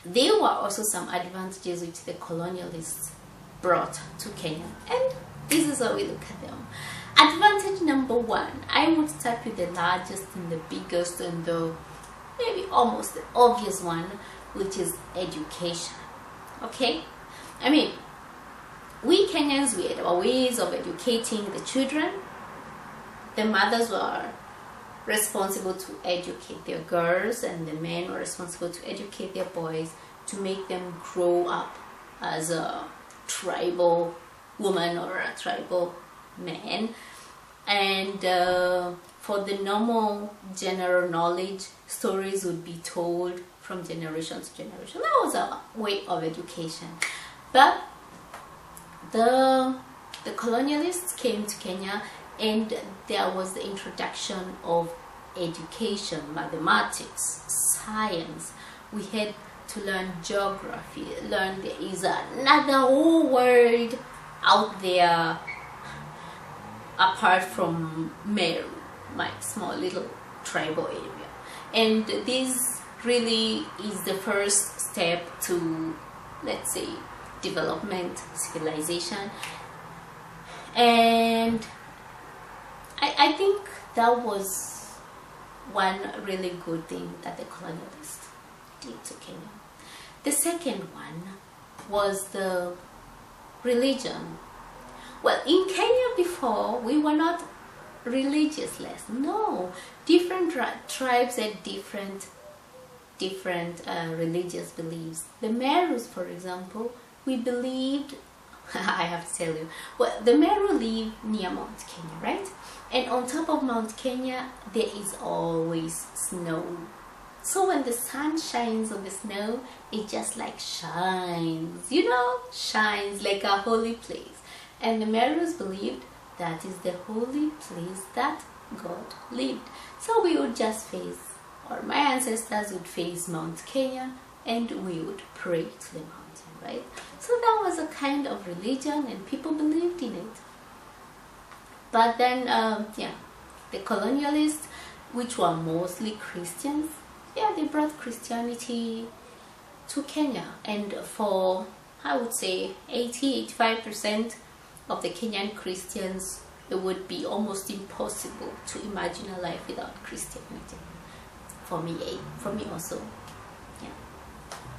there were also some advantages which the colonialists brought to Kenya, and this is how we look at them. Advantage number one, I would start with the largest and the biggest and the maybe almost the obvious one, which is education. Okay, I mean, we Kenyans, we had our ways of educating the children. The mothers were responsible to educate their girls, and the men were responsible to educate their boys to make them grow up as a tribal woman or a tribal man. And for the normal general knowledge, stories would be told from generation to generation. That was a way of education. But the colonialists came to Kenya, and there was the introduction of education, mathematics, science. We had to learn geography, learn there is another whole world out there apart from Meru, my small little tribal area. And this really is the first step to, let's say, development, civilization. And I think that was one really good thing that the colonialists did to Kenya. The second one was the religion. Well, in Kenya before, we were not religiousless. No, different tribes had different religious beliefs. The Merus, for example, we believed, I have to tell you, well, the Meru live near Mount Kenya, right? And on top of Mount Kenya, there is always snow. So when the sun shines on the snow, it just like shines, you know, shines like a holy place. And the Merus believed that is the holy place that God lived. So we would just face, or my ancestors would face Mount Kenya, and we would pray to the mountain, right? So that was a kind of religion, and people believed in it. But then, the colonialists, which were mostly Christians, they brought Christianity to Kenya. And for, I would say, 80-85% of the Kenyan Christians, it would be almost impossible to imagine a life without Christianity. For me also.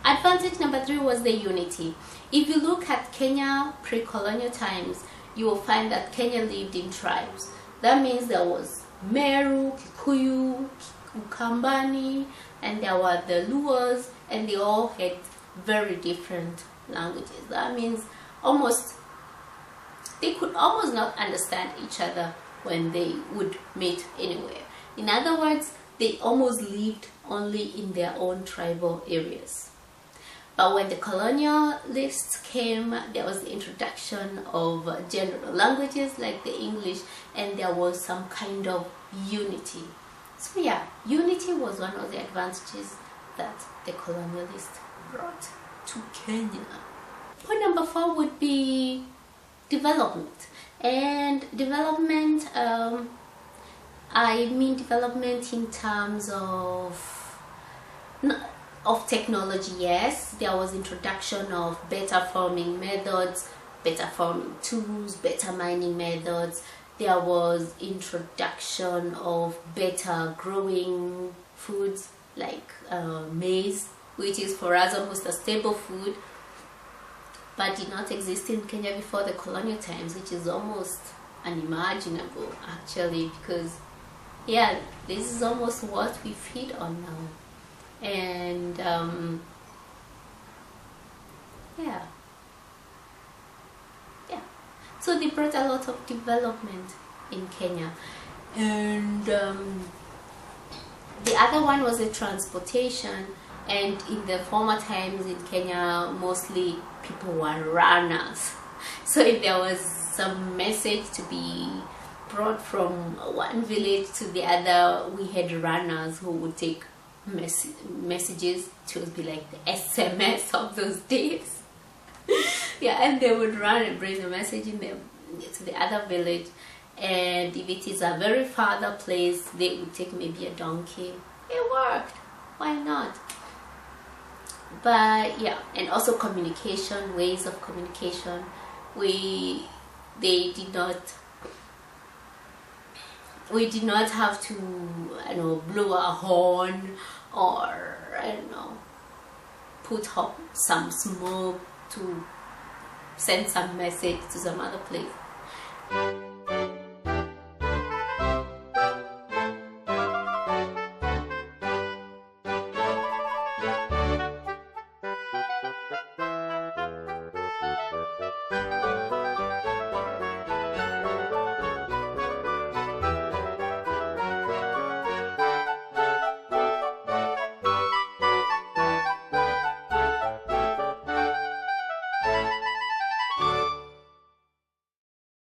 Advantage number 3 was the unity. If you look at Kenya pre-colonial times, you will find that Kenya lived in tribes. That means there was Meru, Kikuyu, Ukambani, and there were the Luos, and they all had very different languages. That means they could almost not understand each other when they would meet anywhere. In other words, they almost lived only in their own tribal areas. But when the colonialists came, there was the introduction of general languages like the English, and there was some kind of unity. So unity was one of the advantages that the colonialists brought to Kenya. Point number 4 would be development. And development, I mean development in terms of technology. Yes, there was introduction of better farming methods, better farming tools, better mining methods. There was introduction of better growing foods like maize, which is for us almost a staple food, but did not exist in Kenya before the colonial times, which is almost unimaginable actually, because this is almost what we feed on now. And so they brought a lot of development in Kenya. And the other one was the transportation. And in the former times in Kenya, mostly people were runners. So if there was some message to be brought from one village to the other, we had runners who would take messages. It would be like the SMS of those days. And they would run and bring the message to the other village. And if it is a very farther place, they would take maybe a donkey. It worked. Why not? But yeah, and also communication, ways of communication. They did not. We did not have to, blow a horn, or put up some smoke to send some message to some other place.